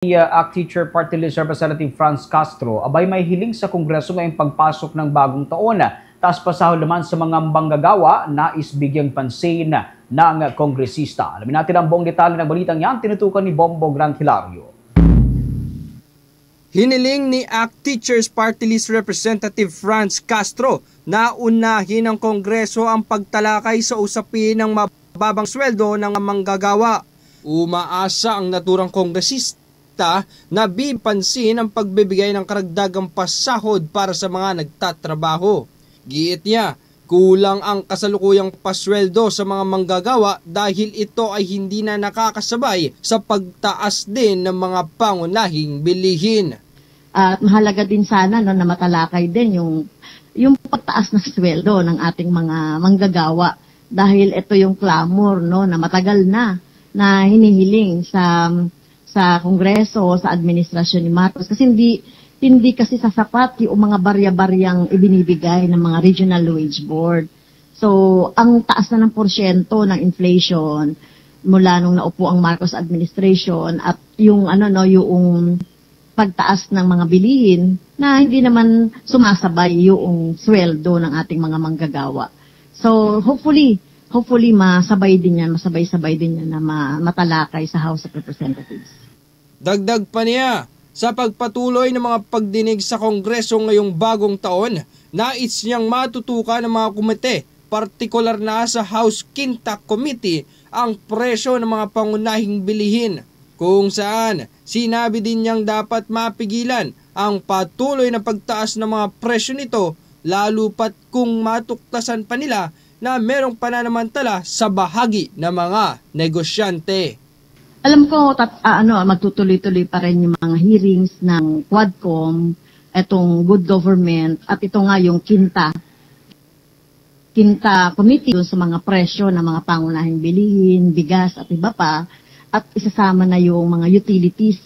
ACT Teacher Party List Representative Franz Castro, abay may hiling sa Kongreso ngayong pagpasok ng bagong taon. Taas pasahod naman sa mga manggagawa na isbigyang pansin ng kongresista. Alamin natin ang buong detalye ng balitang yan, tinutukan ni Bombo Grant Hilario. Hiniling ni ACT Teachers Party List Representative Franz Castro na unahin ng Kongreso ang pagtalakay sa usapin ng mababang sweldo ng manggagawa. Umaasa ang naturang kongresista na bipansin ang pagbibigay ng karagdagang pasahod para sa mga nagtatrabaho. Giit niya, kulang ang kasalukuyang pasweldo sa mga manggagawa dahil ito ay hindi na nakakasabay sa pagtaas din ng mga pangunahing bilihin. At mahalaga din sana na matalakay din yung pagtaas ng sweldo ng ating mga manggagawa dahil ito yung clamor na matagal na hinihiling sa Kongreso, sa administrasyon ni Marcos kasi hindi kasi sasapat yung mga barya-baryang ibinibigay ng mga regional wage board. So, ang taas na ng porsyento ng inflation mula nung naupo ang Marcos administration at yung yung pagtaas ng mga bilihin na hindi naman sumasabay yung sweldo ng ating mga manggagawa. So, hopefully masabay din yan na matalakay sa House of Representatives. Dagdag pa niya, sa pagpatuloy ng mga pagdinig sa Kongreso ngayong bagong taon, nais niyang matutukan ng mga komite, partikular na sa House Quinta Committee, ang presyo ng mga pangunahing bilihin, kung saan sinabi din niyang dapat mapigilan ang patuloy na pagtaas ng mga presyo nito, lalo pat kung matuklasan pa nila na merong pananamantala sa bahagi ng mga negosyante. Alam ko magtutuloy-tuloy pa rin yung mga hearings ng Quadcom, etong good government at ito nga yung Quinta Committee sa mga presyo ng mga pangunahing bilihin, bigas at iba pa, at isasama na yung mga utilities,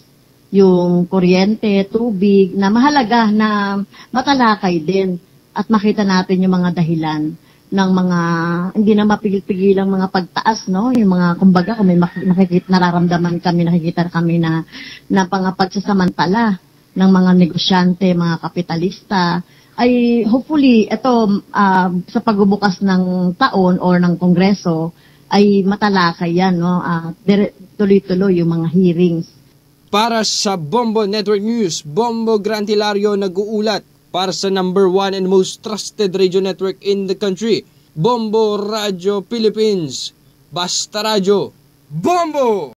yung kuryente, tubig, na mahalaga na matalakay din at makita natin yung mga dahilan ng mga hindi na mapigil-pigilang mga pagtaas, yung mga kumbaga kung may nakikita kami na pagsasamantala ng mga negosyante, mga kapitalista, ay hopefully ito sa pagbubukas ng taon or ng Kongreso ay matalakay yan, tuloy-tuloy yung mga hearings. Para sa Bombo Network News, Bombo Grant Hilario nag-uulat. Para sa number 1 and most trusted radio network in the country, Bombo Radio Philippines. Basta Radio, Bombo!